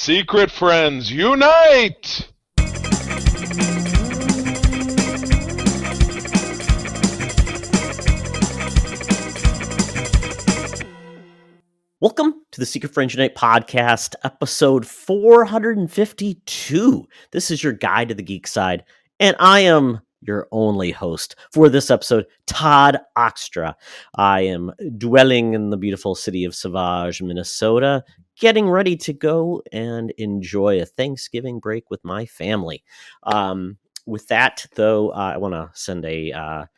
Secret friends, unite! Welcome to the Secret Friends Unite podcast, episode 452. This is your guide to the geek side, and I am your only host for this episode, Todd Oxtra. I am dwelling in the beautiful city of Savage, Minnesota, getting ready to go and enjoy a Thanksgiving break with my family. With that, though, I want to send a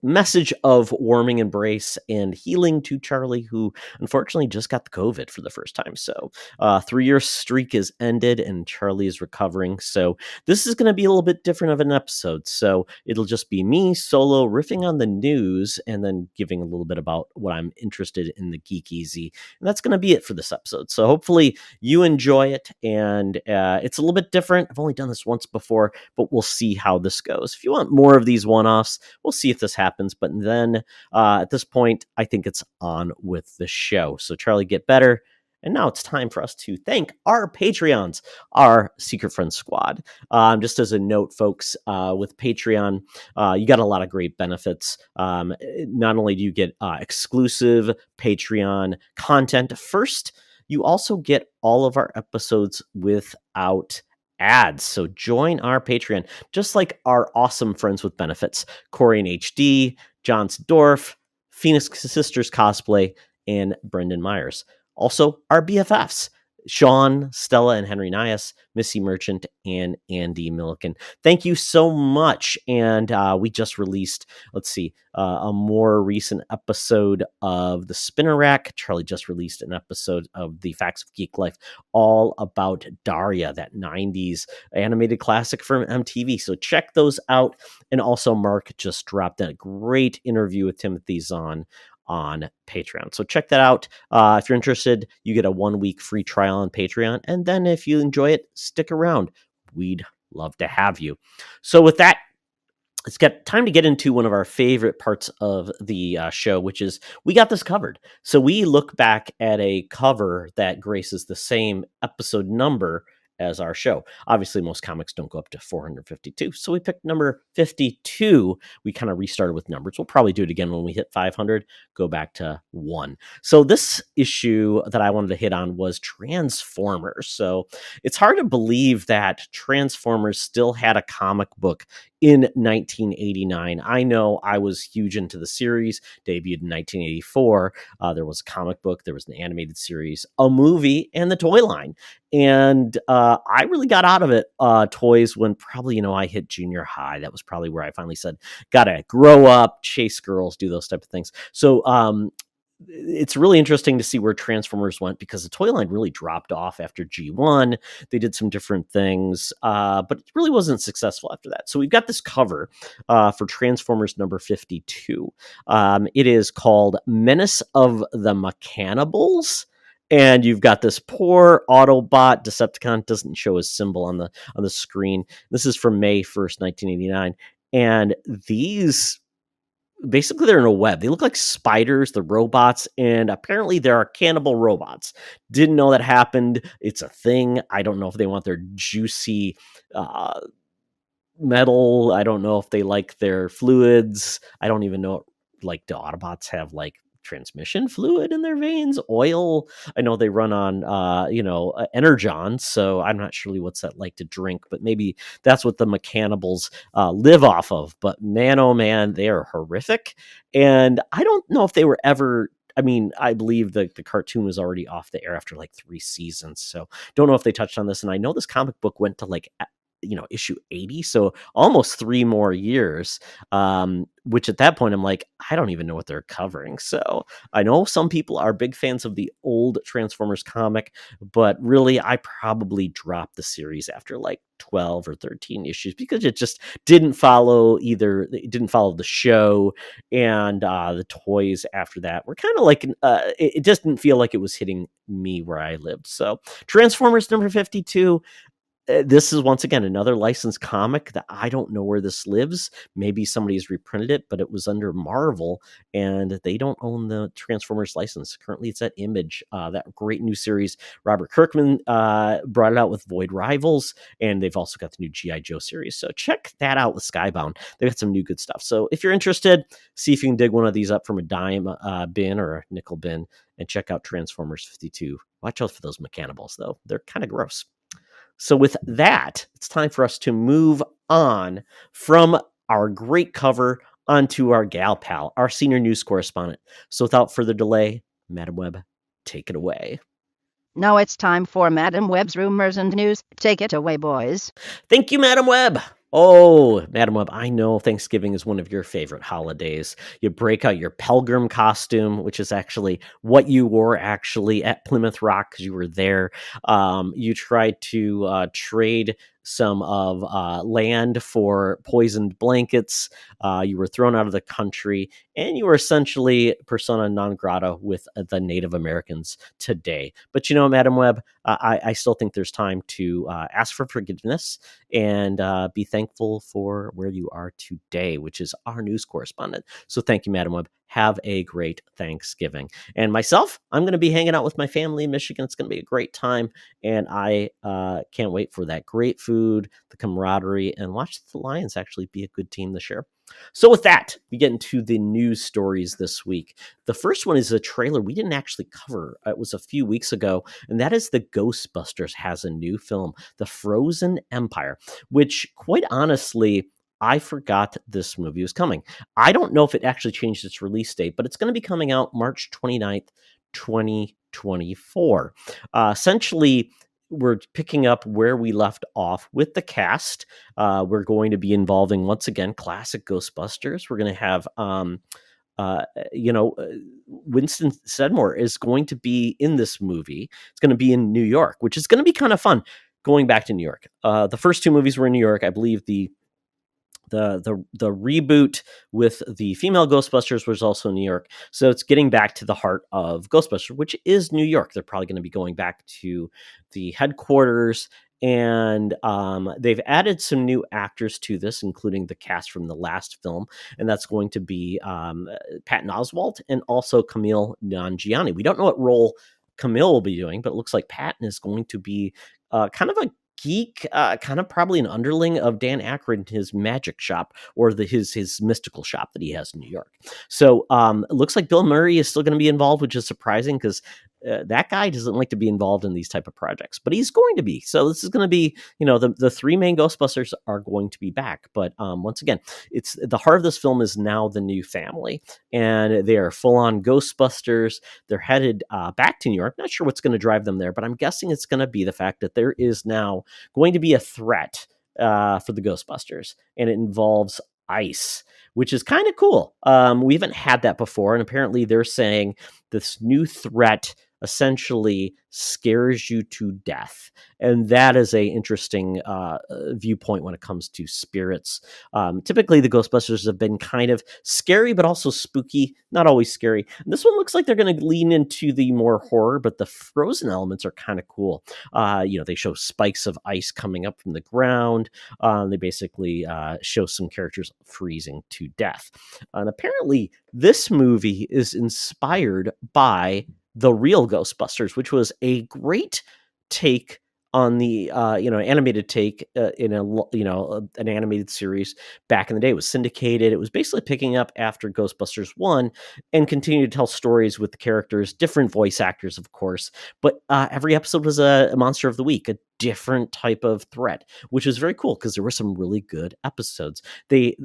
message of warming embrace and healing to Charlie, who unfortunately just got the COVID for the first time. So 3-year streak is ended and Charlie is recovering. So this is going to be a little bit different of an episode. So it'll just be me solo riffing on the news and then giving a little bit about what I'm interested in the Geek Easy. And that's going to be it for this episode. So hopefully you enjoy it. And it's a little bit different. I've only done this once before, but we'll see how this goes. If you want more of these one-offs, we'll see if this happens. But then at this point, I think it's on with the show. So Charlie, get better. And now it's time for us to thank our Patreons, our Secret Friends Squad. Just as a note, folks, with Patreon, you got a lot of great benefits. Not only do you get exclusive Patreon content, first, you also get all of our episodes without ads. So join our Patreon, just like our awesome friends with benefits, Corey and HD, John Dorf, Phoenix Sisters Cosplay, and Brendan Myers. Also, our BFFs, Sean, Stella, and Henry Nias, Missy Merchant, and Andy Milliken. Thank you so much. And we just released, a more recent episode of The Spinner Rack. Charlie just released an episode of The Facts of Geek Life, all about Daria, that 90s animated classic from MTV. So check those out. And also, Mark just dropped a great interview with Timothy Zahn on Patreon. So check that out. If you're interested, you get a 1-week free trial on Patreon. And then if you enjoy it, stick around. We'd love to have you. So with that, it's got time to get into one of our favorite parts of the show, which is we got this covered. So we look back at a cover that graces the same episode number as our show. Obviously, most comics don't go up to 452. So we picked number 52. We kind of restarted with numbers. We'll probably do it again when we hit 500, go back to 1. So this issue that I wanted to hit on was Transformers. So it's hard to believe that Transformers still had a comic book in 1989. I know I was huge into the series, debuted in 1984. There was a comic book, there was an animated series, a movie, and the toy line. And I really got out of it, toys, when probably, I hit junior high. That was probably where I finally said, gotta grow up, chase girls, do those type of things. So it's really interesting to see where Transformers went, because the toy line really dropped off after G1. They did some different things, but it really wasn't successful after that. So we've got this cover for Transformers number 52. It is called Menace of the Mechanibals. And you've got this poor Autobot Decepticon, doesn't show his symbol on the screen. This is from May 1st, 1989. And these, basically, they're in a web. They look like spiders, the robots, and apparently there are cannibal robots. Didn't know that happened. It's a thing. I don't know if they want their juicy metal. I don't know if they like their fluids. I don't even know, like, do Autobots have, like, transmission fluid in their veins, oil? I know they run on energon, so I'm not sure what's that like to drink, but maybe that's what the Mechanibals live off of. But man, oh man, they are horrific. And I don't know if they were ever, I believe the cartoon was already off the air after like 3 seasons, so don't know if they touched on this. And I know this comic book went to like issue 80, so almost 3 more years, which at that point I'm like, I don't even know what they're covering. So I know some people are big fans of the old Transformers comic, but really I probably dropped the series after like 12 or 13 issues, because it just didn't follow the show, and the toys after that were kind of like it just didn't feel like it was hitting me where I lived. So Transformers number 52, This is once again another licensed comic that I don't know where this lives. Maybe somebody's reprinted it, but it was under Marvel, and they don't own the Transformers license. Currently, it's at Image. That great new series. Robert Kirkman brought it out with Void Rivals, and they've also got the new G.I. Joe series. So check that out with Skybound. They've got some new good stuff. So if you're interested, see if you can dig one of these up from a dime bin or a nickel bin, and check out Transformers 52. Watch out for those Mechanibals, though. They're kind of gross. So with that, it's time for us to move on from our great cover onto our gal pal, our senior news correspondent. So without further delay, Madam Webb, take it away. Now it's time for Madam Webb's Rumors and News. Take it away, boys. Thank you, Madam Webb. Oh, Madam Webb, I know Thanksgiving is one of your favorite holidays. You break out your Pilgrim costume, which is actually what you wore actually at Plymouth Rock because you were there. You tried to trade some of land for poisoned blankets. You were thrown out of the country, and you were essentially persona non grata with the Native Americans today. But you know, Madam Webb, I still think there's time to ask for forgiveness and be thankful for where you are today, which is our news correspondent. So thank you, Madam Webb. Have a great Thanksgiving. And myself, I'm going to be hanging out with my family in Michigan. It's going to be a great time. And I can't wait for that great food, the camaraderie, and watch the Lions actually be a good team this year. So with that, we get into the news stories this week. The first one is a trailer we didn't actually cover. It was a few weeks ago, and that is the Ghostbusters has a new film, The Frozen Empire, which quite honestly, I forgot this movie was coming. I don't know if it actually changed its release date, but it's going to be coming out March 29th, 2024. Essentially, we're picking up where we left off with the cast. We're going to be involving, once again, classic Ghostbusters. We're going to have, Winston Sedmore is going to be in this movie. It's going to be in New York, which is going to be kind of fun going back to New York. The first two movies were in New York. I believe the reboot with the female Ghostbusters was also in New York. So it's getting back to the heart of Ghostbusters, which is New York. They're probably going to be going back to the headquarters, and they've added some new actors to this, including the cast from the last film, and that's going to be Patton Oswalt and also Camille Nanjiani. We don't know what role Camille will be doing, but it looks like Patton is going to be kind of a geek, kind of probably an underling of Dan Aykroyd in his magic shop or his mystical shop that he has in New York. So it looks like Bill Murray is still going to be involved, which is surprising because that guy doesn't like to be involved in these type of projects, but he's going to be. So this is going to be, the three main Ghostbusters are going to be back. But once again, it's the heart of this film is now the new family, and they are full on Ghostbusters. They're headed back to New York. Not sure what's going to drive them there, but I'm guessing it's going to be the fact that there is now going to be a threat for the Ghostbusters, and it involves ice, which is kind of cool. We haven't had that before, and apparently they're saying this new threat essentially scares you to death, and that is a interesting viewpoint when it comes to spirits. Typically the Ghostbusters have been kind of scary but also spooky, not always scary. And this one looks like they're going to lean into the more horror, but the frozen elements are kind of cool. They show spikes of ice coming up from the ground. They basically show some characters freezing to death, and apparently this movie is inspired by the real Ghostbusters, which was a great take on the animated take in an animated series back in the day. It was syndicated. It was basically picking up after Ghostbusters 1 and continued to tell stories with the characters, different voice actors, of course, but every episode was a monster of the week, a different type of threat, which is very cool because there were some really good episodes. The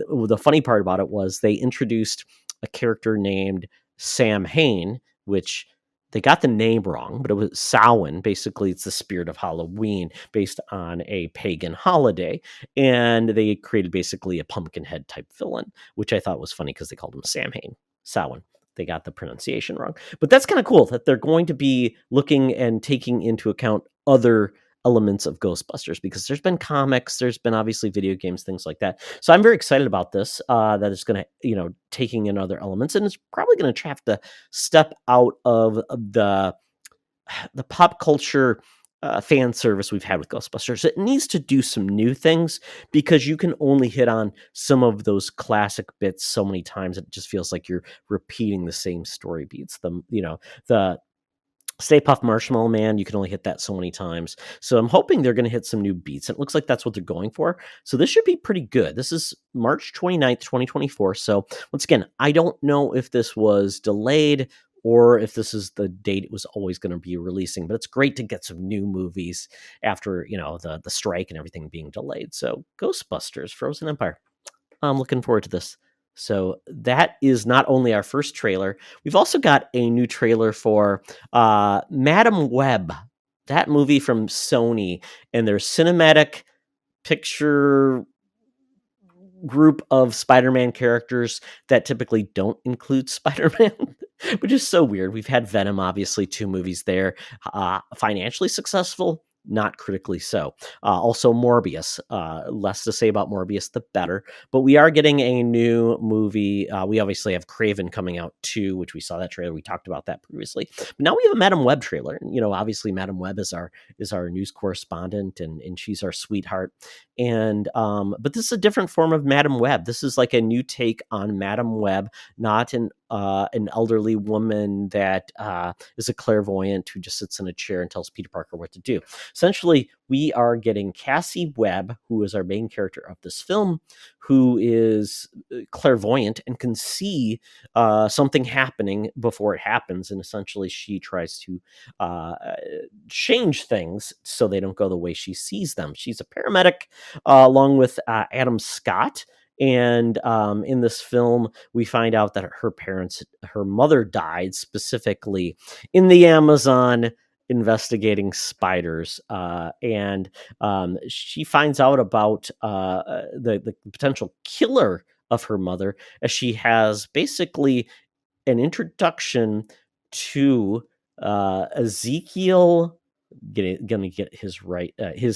funny part about it was they introduced a character named Sam Hain, which they got the name wrong, but it was Samhain. Basically, it's the spirit of Halloween based on a pagan holiday. And they created basically a pumpkin head type villain, which I thought was funny because they called him Samhain. Samhain. They got the pronunciation wrong. But that's kind of cool that they're going to be looking and taking into account other elements of Ghostbusters, because there's been comics, there's been obviously video games, things like that. So I'm very excited about this, that it's going to, taking in other elements, and it's probably going to have to step out of the pop culture fan service we've had with Ghostbusters. It needs to do some new things because you can only hit on some of those classic bits so many times. It just feels like you're repeating the same story beats. The Stay Puft Marshmallow Man, you can only hit that so many times. So I'm hoping they're going to hit some new beats. It looks like that's what they're going for. So this should be pretty good. This is March 29th, 2024. So once again, I don't know if this was delayed or if this is the date it was always going to be releasing, but it's great to get some new movies after, the strike and everything being delayed. So Ghostbusters, Frozen Empire. I'm looking forward to this. So that is not only our first trailer, we've also got a new trailer for Madam Webb, that movie from Sony and their cinematic picture group of Spider-Man characters that typically don't include Spider-Man, which is so weird. We've had Venom, obviously, 2 movies there, financially successful, not critically so. Also Morbius, less to say about Morbius, the better, but we are getting a new movie. We obviously have Craven coming out too, which we saw that trailer. We talked about that previously, but now we have a Madam Web trailer. And, obviously Madam Web is our news correspondent and she's our sweetheart. And, but this is a different form of Madam Web. This is like a new take on Madam Web, not an elderly woman that is a clairvoyant who just sits in a chair and tells Peter Parker what to do. Essentially, we are getting Cassie Webb, who is our main character of this film, who is clairvoyant and can see something happening before it happens. And essentially, she tries to change things so they don't go the way she sees them. She's a paramedic along with Adam Scott. And in this film, we find out that her mother died specifically in the Amazon investigating spiders. And she finds out about the potential killer of her mother as she has basically an introduction to Ezekiel. Gonna get his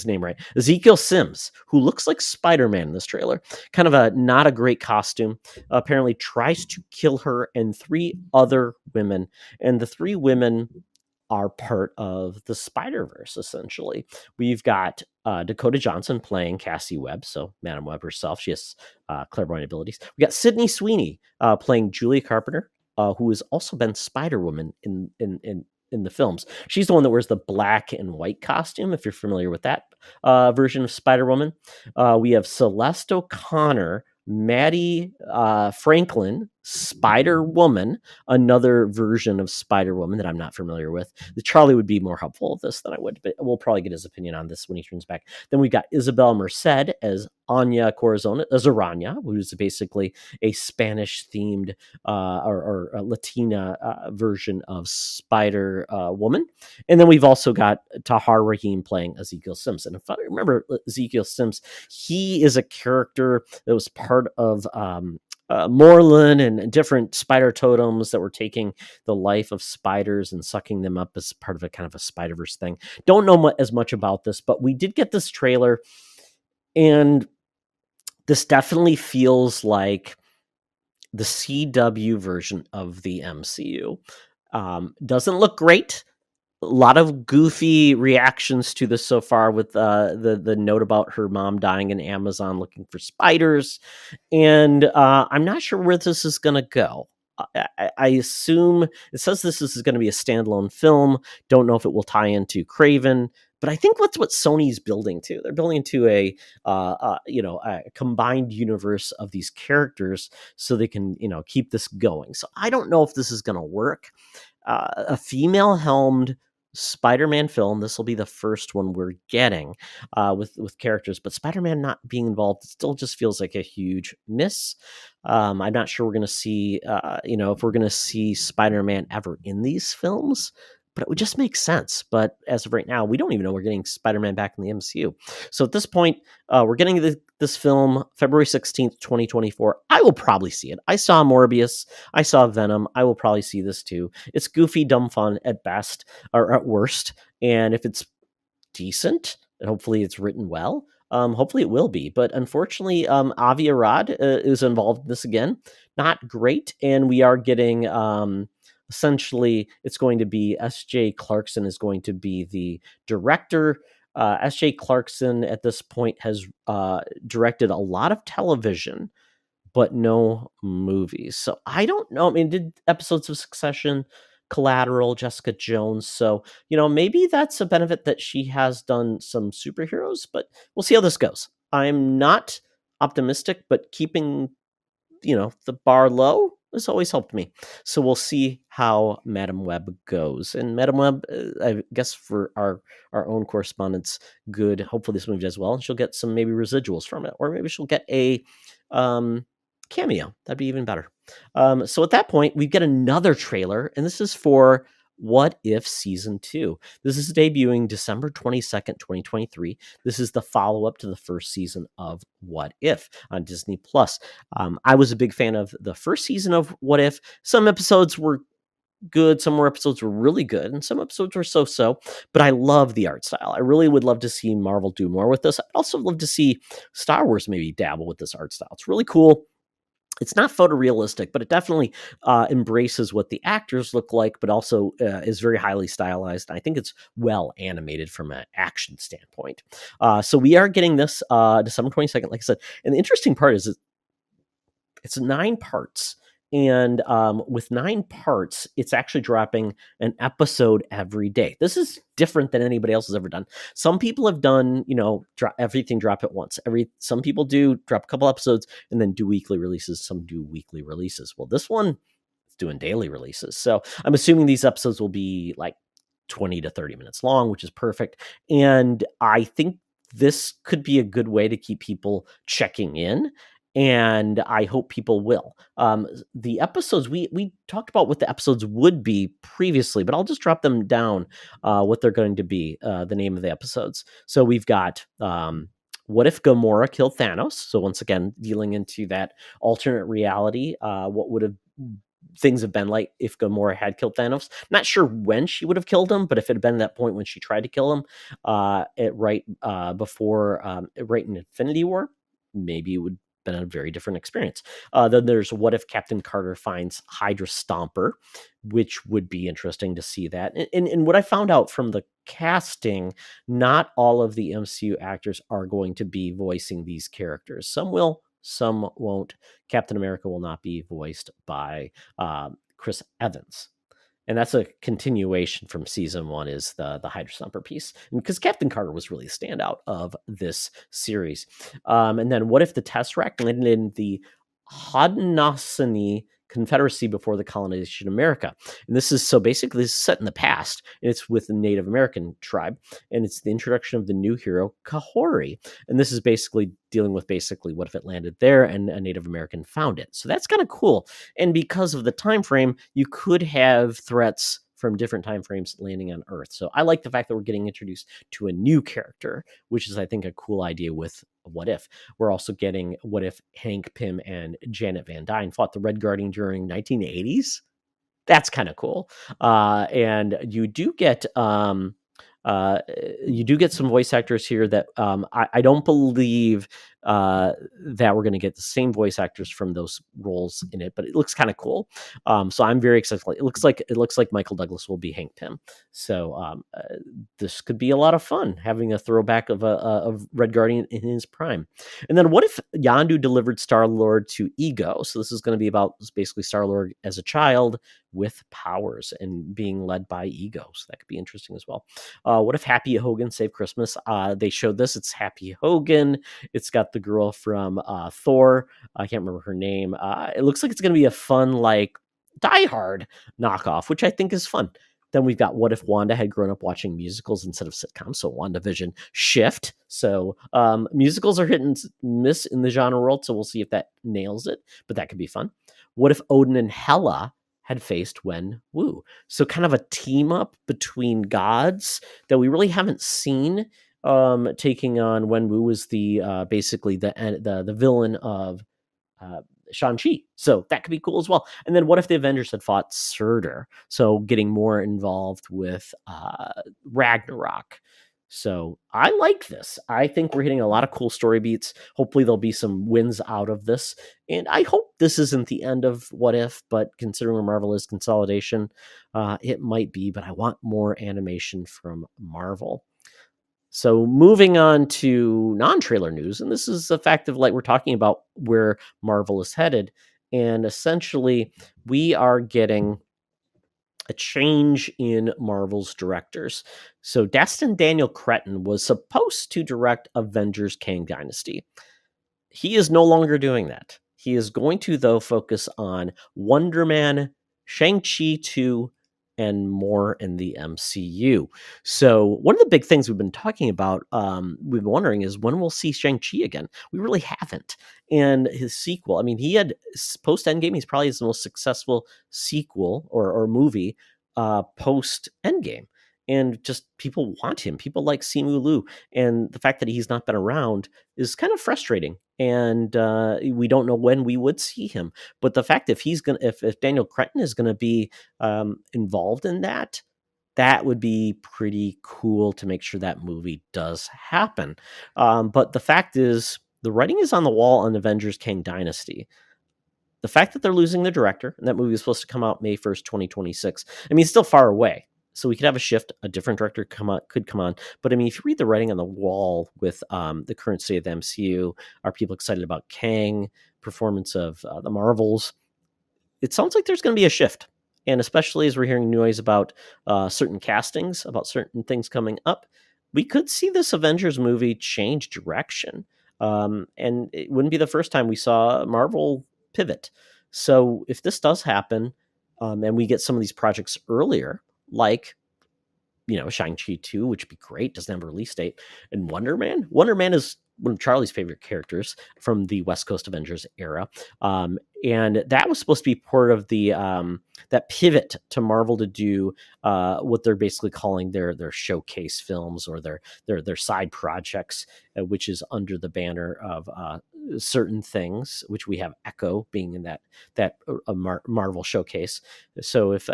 name right. Ezekiel Sims, who looks like Spider-Man in this trailer. Kind of not a great costume. Apparently tries to kill her and 3 other women. And the 3 women are part of the Spider-Verse, essentially. We've got Dakota Johnson playing Cassie Webb, so Madam Webb herself. She has clairvoyant abilities. We got Sydney Sweeney playing Julia Carpenter, who has also been Spider-Woman in the films. She's the one that wears the black and white costume, if you're familiar with that version of Spider-Woman. We have Celeste O'Connor, Maddie Franklin, Spider-Woman, another version of Spider-Woman that I'm not familiar with. Charlie would be more helpful with this than I would, but we'll probably get his opinion on this when he turns back. Then we've got Isabel Merced as Anya Corazon, as Aranya, who's basically a Spanish-themed or a Latina version of Spider-Woman. And then we've also got Tahar Rahim playing Ezekiel Sims. And if I remember Ezekiel Sims, he is a character that was part of Moreland and different spider totems that were taking the life of spiders and sucking them up as part of a kind of a Spider-Verse thing. Don't know as much about this, but we did get this trailer, and this definitely feels like the CW version of the MCU. Doesn't look great. A lot of goofy reactions to this so far with the note about her mom dying in Amazon looking for spiders. And I'm not sure where this is going to go. I assume it says this is going to be a standalone film. Don't know if it will tie into Craven, but I think that's what Sony's building to. They're building to a combined universe of these characters so they can, keep this going. So I don't know if this is going to work. A female-helmed Spider-Man film. This will be the first one we're getting with characters, but Spider-Man not being involved still just feels like a huge miss. I'm not sure we're going to see, if we're going to see Spider-Man ever in these films, but it would just make sense. But as of right now, we don't even know we're getting Spider-Man back in the MCU. So at this point, we're getting this film February 16th, 2024. I will probably see it. I saw Morbius. I saw Venom. I will probably see this too. It's goofy, dumb fun at best or at worst. And if it's decent, and hopefully it's written well, hopefully it will be. But unfortunately, Avi Arad is involved in this again. Not great. And we are getting essentially, it's going to be S.J. Clarkson is going to be the director. S.J. Clarkson at this point has directed a lot of television, but no movies. So I don't know. I mean, did episodes of Succession, Collateral, Jessica Jones. So, maybe that's a benefit that she has done some superheroes, but we'll see how this goes. I'm not optimistic, but keeping, the bar low has always helped me. So we'll see how Madam Web goes. And Madam Web, I guess for our own correspondence, good. Hopefully this movie does well, and she'll get some maybe residuals from it, or maybe she'll get a cameo. That'd be even better. So at that point, we get another trailer, and this is for What If Season 2. This is debuting December 22nd, 2023. This is the follow-up to the first season of What If on Disney+. I was a big fan of the first season of What If. Some episodes were good, some more episodes were really good, and some episodes were so-so, but I love the art style. I really would love to see Marvel do more with this. I'd also love to see Star Wars maybe dabble with this art style. It's really cool. It's not photorealistic, but it definitely embraces what the actors look like, but also is very highly stylized. I think it's well animated from an action standpoint. So we are getting this December 22nd, like I said. And the interesting part is it's 9 parts. And with 9 parts, it's actually dropping an episode every day. This is different than anybody else has ever done. Some people have done, everything drop at once. Some people do drop a couple episodes and then do weekly releases. Some do weekly releases. Well, this one is doing daily releases. So I'm assuming these episodes will be like 20 to 30 minutes long, which is perfect. And I think this could be a good way to keep people checking in. And I hope people will. The episodes, we talked about what the episodes would be previously, but I'll just drop them down, what they're going to be, the name of the episodes. So we've got What If Gamora Killed Thanos? So once again, dealing into that alternate reality, what would have things have been like if Gamora had killed Thanos. Not sure when she would have killed him, but if it had been that point when she tried to kill him, right in Infinity War, maybe it would been a very different experience. Then there's What If Captain Carter finds Hydra Stomper, which would be interesting to see that. And what I found out from the casting, not all of the MCU actors are going to be voicing these characters. Some will, some won't. Captain America will not be voiced by Chris Evans. And that's a continuation from season 1 is the Hydra Stomper piece. Because Captain Carter was really a standout of this series. And then What If the Tesseract landed in the Haudenosaunee Confederacy before the colonization of America? And this is set in the past, and it's with the Native American tribe, and it's the introduction of the new hero Kahori. And this is basically dealing with what if it landed there and a Native American found it. So that's kind of cool. And because of the time frame, you could have threats from different time frames landing on Earth. So I like the fact that we're getting introduced to a new character, which is, I think, a cool idea with What If. We're also getting What If Hank Pym and Janet Van Dyne fought the Red Guardian during 1980s. That's kind of cool. And you do get some voice actors here that I don't believe that we're going to get the same voice actors from those roles in it, but it looks kind of cool. So I'm very excited. It looks like Michael Douglas will be Hank Pym. So this could be a lot of fun, having a throwback of Red Guardian in his prime. And then What If Yondu delivered Star-Lord to Ego? So this is going to be about basically Star-Lord as a child with powers and being led by Ego. So that could be interesting as well. What If Happy Hogan Saved Christmas? They showed this. It's Happy Hogan. It's got the girl from Thor. I can't remember her name. It looks like it's going to be a fun, like, Die Hard knockoff, which I think is fun. Then we've got What If Wanda had grown up watching musicals instead of sitcoms? So WandaVision shift. So musicals are hit and miss in the genre world, so we'll see if that nails it, but that could be fun. What if Odin and Hela had faced Wen Wu? So kind of a team up between gods that we really haven't seen, taking on Wen Wu as the basically the villain of Shang-Chi. So that could be cool as well. And then What If the Avengers had fought Surtur? So getting more involved with Ragnarok. So I like this. I think we're hitting a lot of cool story beats. Hopefully there'll be some wins out of this. And I hope this isn't the end of What If, but considering where Marvel is consolidation, it might be, but I want more animation from Marvel. So moving on to non-trailer news, and this is the fact of like we're talking about where Marvel is headed. And essentially we are getting a change in Marvel's directors. So Destin Daniel Cretton was supposed to direct Avengers Kang Dynasty. He is no longer doing that. He is going to, though, focus on Wonder Man, Shang-Chi 2, and more in the MCU. So one of the big things we've been talking about, we've been wondering is when we'll see Shang-Chi again. We really haven't. And his sequel, I mean, he had post-Endgame, he's probably his most successful sequel or movie post-Endgame. And just people want him. People like Simu Liu. And the fact that he's not been around is kind of frustrating. And we don't know when we would see him. But the fact if Daniel Cretton is going to be involved in that, that would be pretty cool to make sure that movie does happen. But the fact is, the writing is on the wall on Avengers Kang Dynasty. The fact that they're losing the director, and that movie is supposed to come out May 1st, 2026. I mean, it's still far away. So we could have a shift, a different director could come on. But I mean, if you read the writing on the wall with the current state of the MCU, are people excited about Kang, performance of the Marvels? It sounds like there's going to be a shift. And especially as we're hearing noise about certain castings, about certain things coming up, we could see this Avengers movie change direction. And it wouldn't be the first time we saw Marvel pivot. So if this does happen, and we get some of these projects earlier, like, Shang-Chi 2, which would be great, doesn't have a release date, and Wonder Man. Wonder Man is one of Charlie's favorite characters from the West Coast Avengers era. And that was supposed to be part of the that pivot to Marvel to do what they're basically calling their showcase films or their side projects, which is under the banner of certain things, which we have Echo being in that Marvel showcase. So if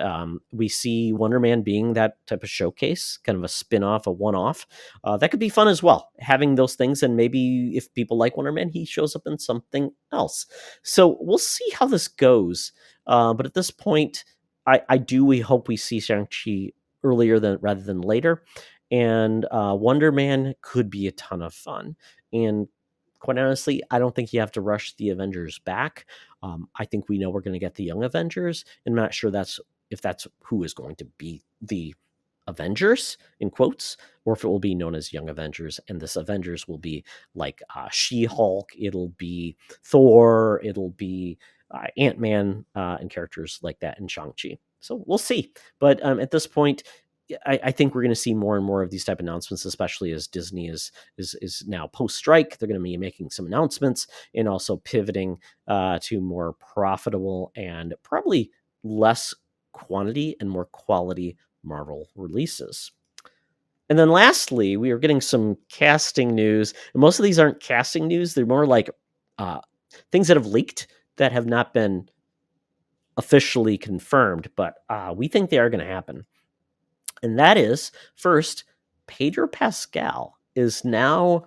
we see Wonder Man being that type of showcase, kind of a spin-off, a one-off, that could be fun as well, having those things. And maybe if people like Wonder Man, he shows up in something else. So we'll see how this goes. But at this point, we hope we see Shang-Chi earlier rather than later. And Wonder Man could be a ton of fun. And quite honestly, I don't think you have to rush the Avengers back. I think we know we're going to get the Young Avengers, and I'm not sure if that's who is going to be the Avengers, in quotes, or if it will be known as Young Avengers, and this Avengers will be like She-Hulk, it'll be Thor, it'll be Ant-Man, and characters like that in Shang-Chi. So we'll see. But at this point, I think we're going to see more and more of these type of announcements, especially as Disney is now post-strike. They're going to be making some announcements and also pivoting to more profitable and probably less quantity and more quality Marvel releases. And then lastly, we are getting some casting news. And most of these aren't casting news. They're more like things that have leaked that have not been officially confirmed, but we think they are going to happen. And that is, first, Pedro Pascal is now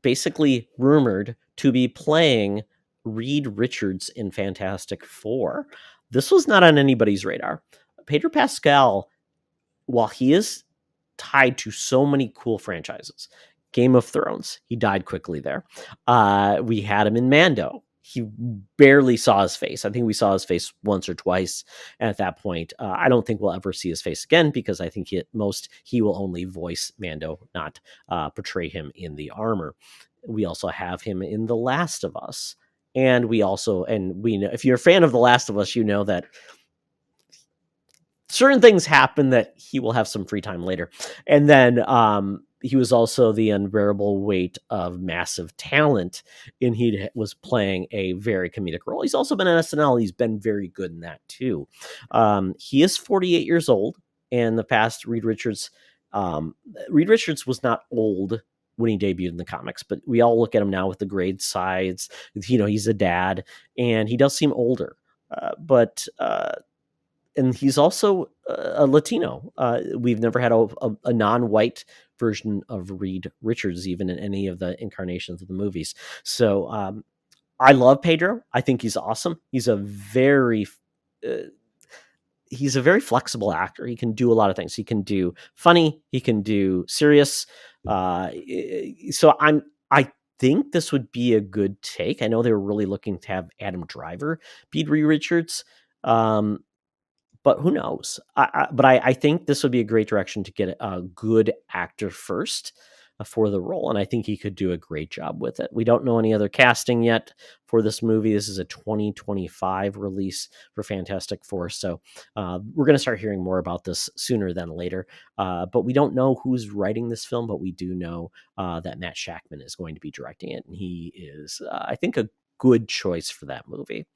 basically rumored to be playing Reed Richards in Fantastic Four. This was not on anybody's radar. Pedro Pascal, while he is tied to so many cool franchises, Game of Thrones, he died quickly there. We had him in Mando. He barely saw his face. I think we saw his face once or twice. And at that point, I don't think we'll ever see his face again, because I think at most he will only voice Mando, not portray him in the armor. We also have him in The Last of Us. And we know, if you're a fan of The Last of Us, you know that certain things happen that he will have some free time later. And then he was also the unbearable weight of massive talent, and he was playing a very comedic role. He's also been on SNL. He's been very good in that too. He is 48 years old. And the past Reed Richards was not old when he debuted in the comics, but we all look at him now with the grade sides. He's a dad, and he does seem older. But and he's also a Latino. We've never had a non-white version of Reed Richards, even in any of the incarnations of the movies. So I love Pedro. I think he's awesome. He's a very flexible actor. He can do a lot of things. He can do funny. He can do serious. So I think this would be a good take. I know they were really looking to have Adam Driver be Reed Richards. But who knows? But I think this would be a great direction to get a good actor first for the role, and I think he could do a great job with it. We don't know any other casting yet for this movie. This is a 2025 release for Fantastic Four, so we're going to start hearing more about this sooner than later. But we don't know who's writing this film, but we do know that Matt Shakman is going to be directing it, and he is, I think, a good choice for that movie.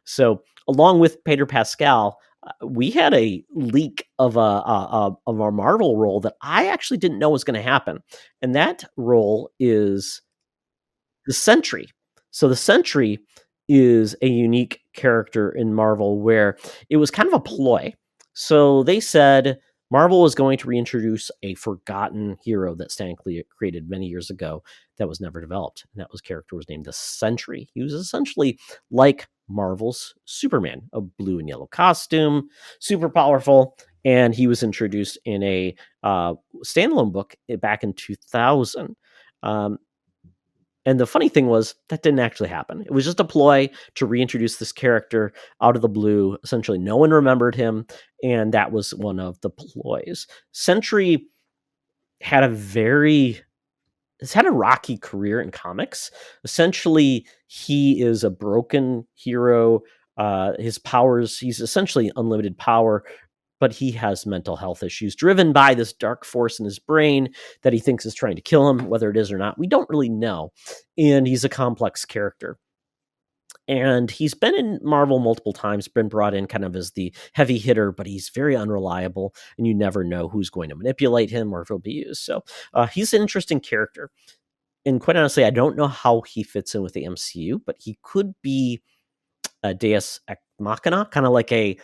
So, along with Pedro Pascal, we had a leak of our Marvel role that I actually didn't know was going to happen, and that role is the Sentry. So the Sentry is a unique character in Marvel where it was kind of a ploy. So they said Marvel was going to reintroduce a forgotten hero that Stan Lee created many years ago that was never developed, and that character was named the Sentry. He was essentially like Marvel's Superman, a blue and yellow costume, super powerful, and he was introduced in a standalone book back in 2000. And the funny thing was that didn't actually happen. It was just a ploy to reintroduce this character out of the blue. Essentially, no one remembered him, and that was one of the ploys. Sentry had has had a rocky career in comics. Essentially, he is a broken hero. His powers, he's essentially unlimited power, but he has mental health issues driven by this dark force in his brain that he thinks is trying to kill him. Whether it is or not, we don't really know. And he's a complex character. And he's been in Marvel multiple times, been brought in kind of as the heavy hitter, but he's very unreliable, and you never know who's going to manipulate him or if he'll be used. So he's an interesting character. And quite honestly, I don't know how he fits in with the MCU, but he could be a Deus Ex Machina, kind of like a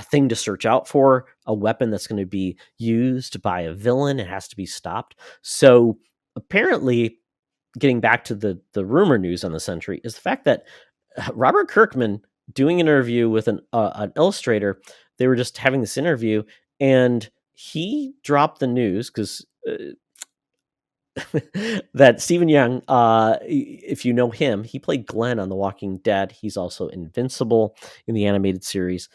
thing to search out for, a weapon that's going to be used by a villain. It has to be stopped. So apparently, getting back to the rumor news on the Sentry, is the fact that Robert Kirkman doing an interview with an illustrator, they were just having this interview, and he dropped the news because that Stephen Young, if you know him, he played Glenn on The Walking Dead. He's also Invincible in the animated series.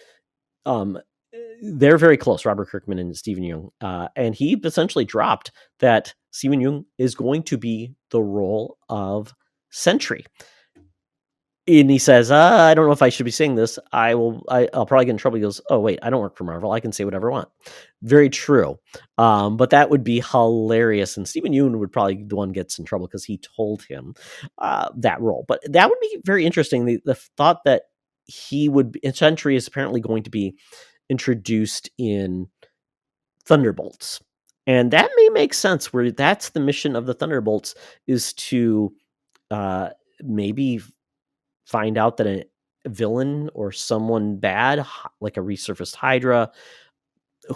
They're very close, Robert Kirkman and Stephen Young, and he essentially dropped that Stephen Young is going to be the role of Sentry. And he says, I don't know if I should be saying this. I'll probably get in trouble. He goes, oh, wait, I don't work for Marvel. I can say whatever I want. Very true. But that would be hilarious. And Stephen Yeun would probably be the one gets in trouble because he told him that role. But that would be very interesting. The thought that Sentry is apparently going to be introduced in Thunderbolts. And that may make sense, where that's the mission of the Thunderbolts, is to maybe find out that a villain or someone bad, like a resurfaced Hydra,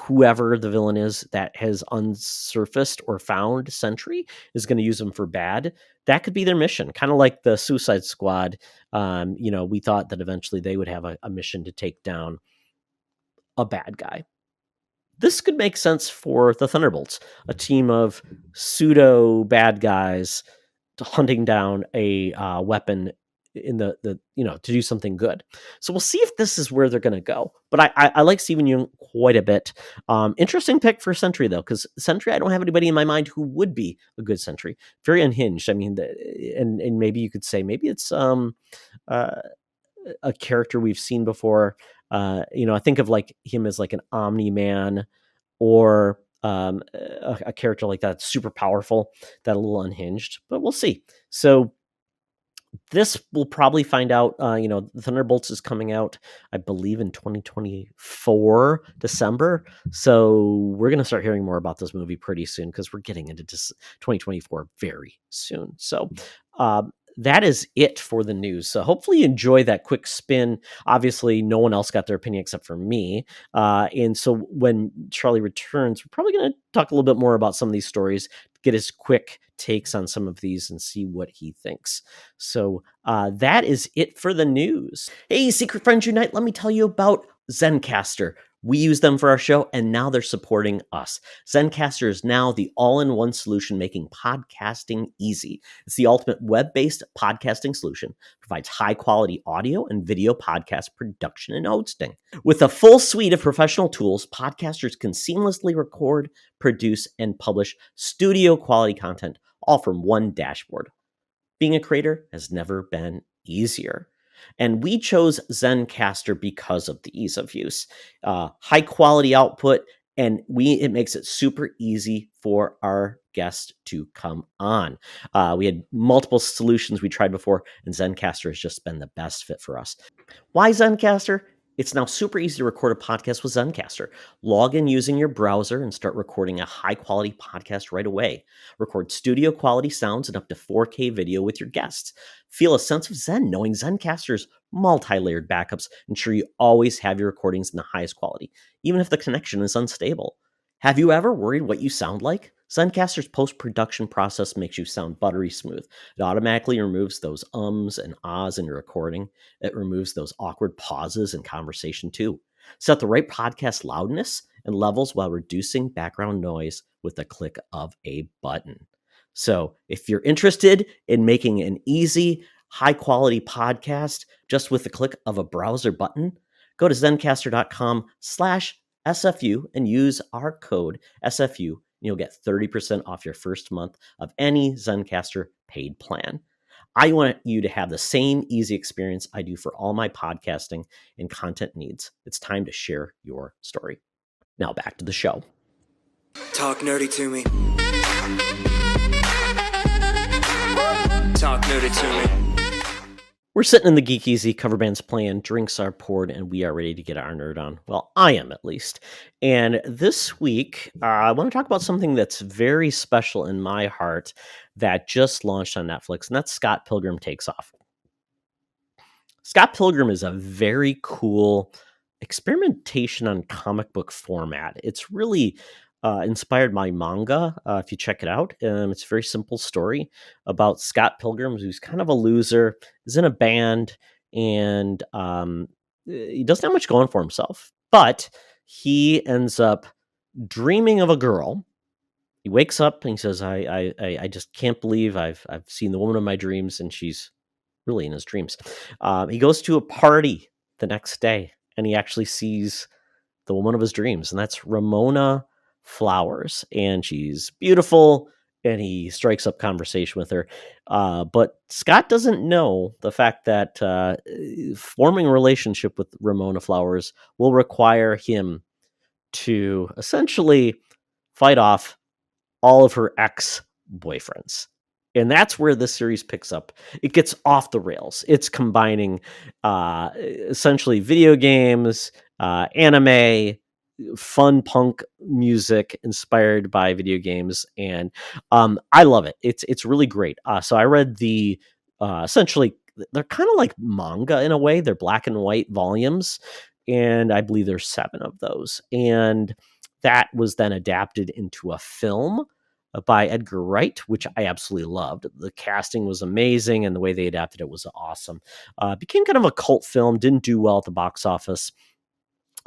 whoever the villain is that has unsurfaced or found Sentry, is going to use them for bad. That could be their mission, kind of like the Suicide Squad. We thought that eventually they would have a mission to take down a bad guy. This could make sense for the Thunderbolts, a team of pseudo bad guys hunting down a weapon in the to do something good. So we'll see if this is where they're going to go. But I like Stephen Yeun quite a bit. Interesting pick for Sentry, though, because Sentry, I don't have anybody in my mind who would be a good Sentry. Very unhinged. I mean, and maybe you could say maybe it's a character we've seen before. I think of like him as like an Omni-Man, or a character like that, super powerful, that a little unhinged. But we'll see. So this we'll probably find out. Thunderbolts is coming out, I believe, in 2024 December. So we're going to start hearing more about this movie pretty soon, because we're getting into 2024 very soon. So that is it for the news. So hopefully you enjoy that quick spin. Obviously, no one else got their opinion except for me. And so when Charlie returns, we're probably going to talk a little bit more about some of these stories, get his quick takes on some of these and see what he thinks. So that is it for the news. Hey, Secret Friends Unite, let me tell you about Zencastr. We use them for our show, and now they're supporting us. Zencastr is now the all-in-one solution making podcasting easy. It's the ultimate web-based podcasting solution, provides high-quality audio and video podcast production and hosting. With a full suite of professional tools, podcasters can seamlessly record, produce, and publish studio-quality content, all from one dashboard. Being a creator has never been easier. And we chose Zencastr because of the ease of use, high quality output, and it makes it super easy for our guests to come on. We had multiple solutions we tried before, and Zencastr has just been the best fit for us. Why Zencastr? It's now super easy to record a podcast with Zencastr. Log in using your browser and start recording a high-quality podcast right away. Record studio-quality sounds and up to 4K video with your guests. Feel a sense of zen knowing Zencastr's multi-layered backups ensure you always have your recordings in the highest quality, even if the connection is unstable. Have you ever worried what you sound like? Zencastr's post-production process makes you sound buttery smooth. It automatically removes those ums and ahs in your recording. It removes those awkward pauses in conversation too. Set the right podcast loudness and levels while reducing background noise with the click of a button. So if you're interested in making an easy, high-quality podcast just with the click of a browser button, go to zencastr.com/SFU and use our code SFU. You'll get 30% off your first month of any Zencastr paid plan. I want you to have the same easy experience I do for all my podcasting and content needs. It's time to share your story. Now back to the show. Talk nerdy to me. Talk nerdy to me. We're sitting in the Geek Easy, cover band's playing, drinks are poured, and we are ready to get our nerd on. Well, I am at least. And this week, I want to talk about something that's very special in my heart that just launched on Netflix, and that's Scott Pilgrim Takes Off. Scott Pilgrim is a very cool experimentation on comic book format. It's really inspired by manga, if you check it out. It's a very simple story about Scott Pilgrim, who's kind of a loser, is in a band, and he doesn't have much going for himself. But he ends up dreaming of a girl. He wakes up and he says, I just can't believe I've seen the woman of my dreams, and she's really in his dreams. He goes to a party the next day, and he actually sees the woman of his dreams, and that's Ramona Flowers, and she's beautiful, and he strikes up conversation with her. But Scott doesn't know the fact that forming a relationship with Ramona Flowers will require him to essentially fight off all of her ex-boyfriends. And that's where this series picks up. It gets off the rails. It's combining essentially video games, anime, fun punk music inspired by video games, and I love it. It's really great. So I read the essentially they're kind of like manga in a way. They're black and white volumes, and I believe there's 7 of those. And that was then adapted into a film by Edgar Wright, which I absolutely loved. The casting was amazing, and the way they adapted it was awesome. Became kind of a cult film, didn't do well at the box office.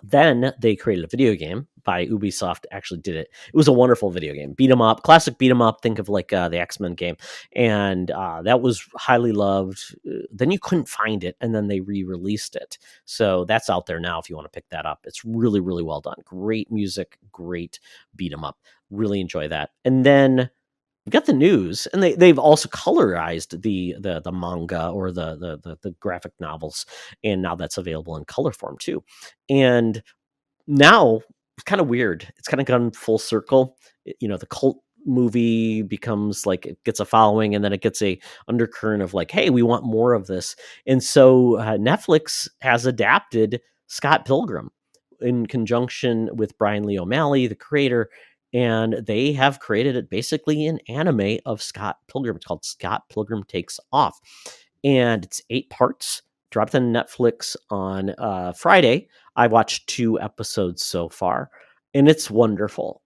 Then they created a video game by Ubisoft, actually did it. It was a wonderful video game. Beat 'em up, classic beat 'em up. Think of like the X-Men game. And that was highly loved. Then you couldn't find it, and then they re-released it. So that's out there now if you want to pick that up. It's really, really well done. Great music, great beat 'em up. Really enjoy that. And then we got the news, and they've also colorized the manga or the graphic novels, and now that's available in color form too. And now it's kind of weird. It's kind of gone full circle. The cult movie becomes like it gets a following, and then it gets a undercurrent of like, hey, we want more of this. And so Netflix has adapted Scott Pilgrim in conjunction with Brian Lee O'Malley, the creator. and they have created it basically an anime of Scott Pilgrim. It's called Scott Pilgrim Takes Off, and it's 8 parts. Dropped on Netflix on Friday. I watched 2 episodes so far, and it's wonderful.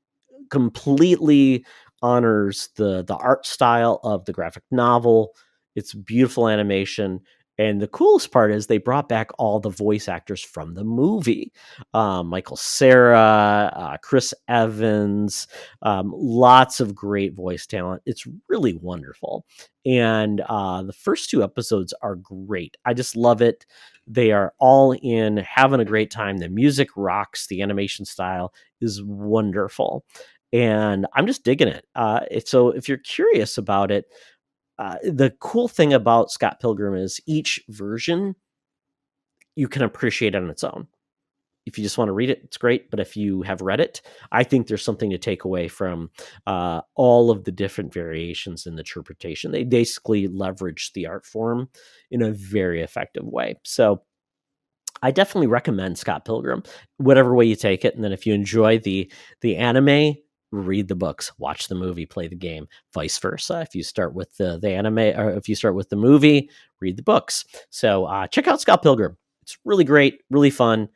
Completely honors the art style of the graphic novel. It's beautiful animation. And the coolest part is they brought back all the voice actors from the movie. Michael Cera, Chris Evans, lots of great voice talent. It's really wonderful. And the first 2 episodes are great. I just love it. They are all in, having a great time. The music rocks. The animation style is wonderful. And I'm just digging it. So if you're curious about it, the cool thing about Scott Pilgrim is each version you can appreciate on its own. If you just want to read it, it's great. But if you have read it, I think there's something to take away from all of the different variations in the interpretation. They basically leverage the art form in a very effective way. So I definitely recommend Scott Pilgrim, whatever way you take it. And then if you enjoy the anime, read the books, watch the movie, play the game, vice versa. If you start with the anime, or if you start with the movie, read the books. So check out Scott Pilgrim. It's really great, really fun.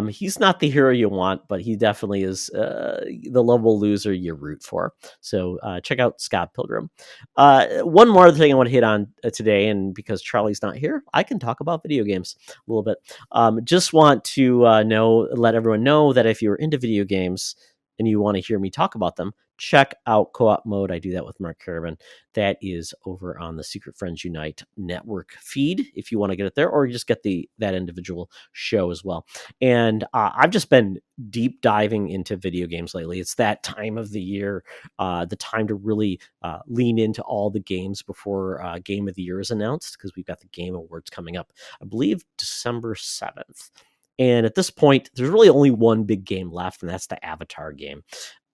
He's not the hero you want, but he definitely is the lovable loser you root for. So check out Scott Pilgrim. One more thing I want to hit on today, and because Charlie's not here, I can talk about video games a little bit. Just want to let everyone know that if you're into video games and you want to hear me talk about them, check out Co-op Mode. I do that with Mark Caravan. That is over on the Secret Friends Unite network feed if you want to get it there, or you just get that individual show as well. And I've just been deep diving into video games lately. It's that time of the year, the time to really lean into all the games before Game of the Year is announced, because we've got the Game Awards coming up, I believe December 7th. And at this point, there's really only one big game left, and that's the Avatar game.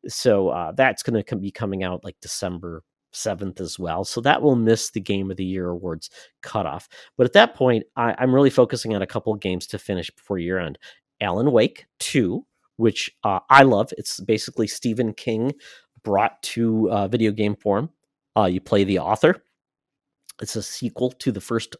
So that's going to be coming out like December 7th as well. So that will miss the Game of the Year awards cutoff. But at that point, I'm really focusing on a couple of games to finish before year end. Alan Wake 2, which I love. It's basically Stephen King brought to video game form. You play the author. It's a sequel to the first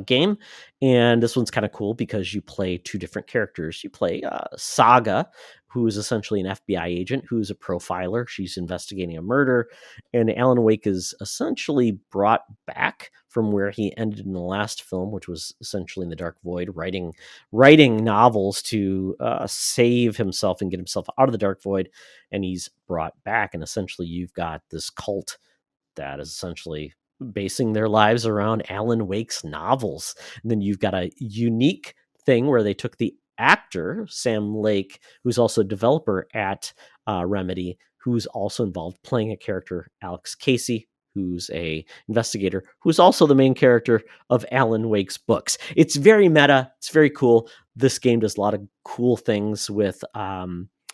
game, and this one's kind of cool because you play 2 different characters. You play Saga, who is essentially an FBI agent who's a profiler. She's investigating a murder, and Alan Wake is essentially brought back from where he ended in the last film, which was essentially in the Dark Void, writing novels to save himself and get himself out of the Dark Void, and he's brought back, and essentially you've got this cult that is essentially basing their lives around Alan Wake's novels. And then you've got a unique thing where they took the actor, Sam Lake, who's also a developer at Remedy, who's also involved playing a character, Alex Casey, who's a investigator, who's also the main character of Alan Wake's books. It's very meta. It's very cool. This game does a lot of cool things with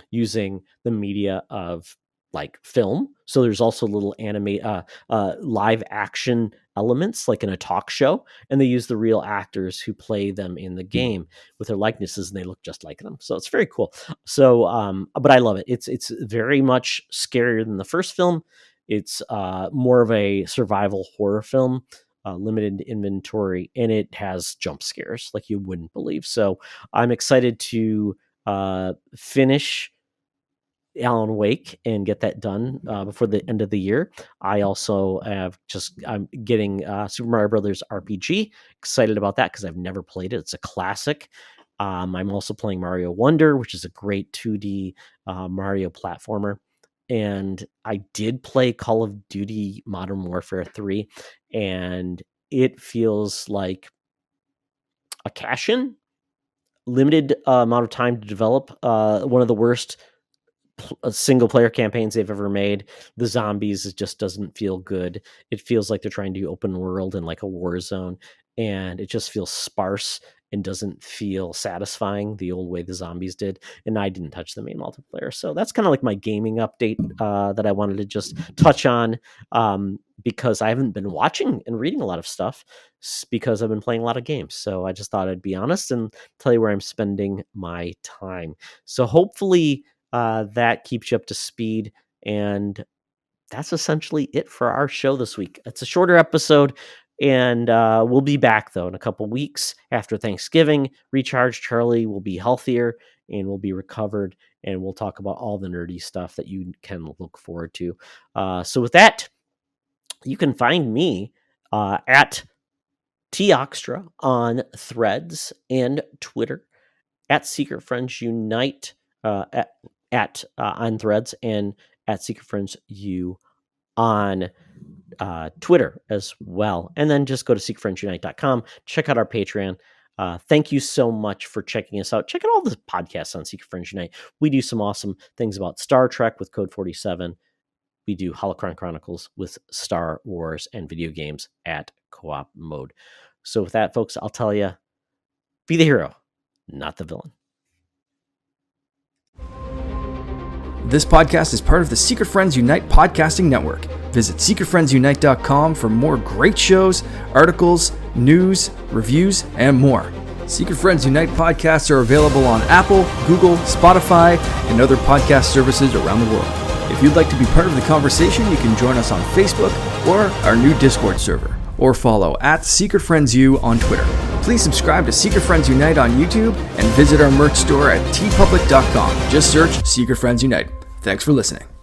using the media of like film. So there's also little live action elements like in a talk show, and they use the real actors who play them in the game with their likenesses, and they look just like them. So it's very cool. So but I love it. It's very much scarier than the first film. It's more of a survival horror film, limited inventory, and it has jump scares like you wouldn't believe. So I'm excited to finish Alan Wake and get that done before the end of the year. I also I'm getting Super Mario Brothers RPG. Excited about that because I've never played it. It's a classic. I'm also playing Mario Wonder, which is a great 2D Mario platformer. And I did play Call of Duty Modern Warfare 3, and it feels like a cash-in. Limited amount of time to develop. One of the worst single player campaigns they've ever made. The zombies, it just doesn't feel good. It feels like they're trying to do open world in like a war zone, and it just feels sparse and doesn't feel satisfying the old way the zombies did. And I didn't touch the main multiplayer. So that's kind of like my gaming update that I wanted to just touch on because I haven't been watching and reading a lot of stuff because I've been playing a lot of games. So I just thought I'd be honest and tell you where I'm spending my time. So hopefully that keeps you up to speed. And that's essentially it for our show this week. It's a shorter episode, and we'll be back, though, in a couple weeks after Thanksgiving. Recharge Charlie will be healthier and will be recovered, and we'll talk about all the nerdy stuff that you can look forward to. So with that, you can find me at Toxtra on Threads and Twitter, at Secret Friends Unite on Threads, and at Secret Friends U on Twitter as well. And then just go to secretfriendsunite.com, check out our Patreon. Thank you so much for checking us out. Check out all the podcasts on Secret Friends Unite. We do some awesome things about Star Trek with Code 47. We do Holocron Chronicles with Star Wars and video games at co-op mode. So with that, folks, I'll tell you, be the hero, not the villain. This podcast is part of the Secret Friends Unite podcasting network. Visit secretfriendsunite.com for more great shows, articles, news, reviews, and more. Secret Friends Unite podcasts are available on Apple, Google, Spotify, and other podcast services around the world. If you'd like to be part of the conversation, you can join us on Facebook or our new Discord server, or follow at Secret Friends U on Twitter. Please subscribe to Secret Friends Unite on YouTube and visit our merch store at tpublic.com. Just search Secret Friends Unite. Thanks for listening.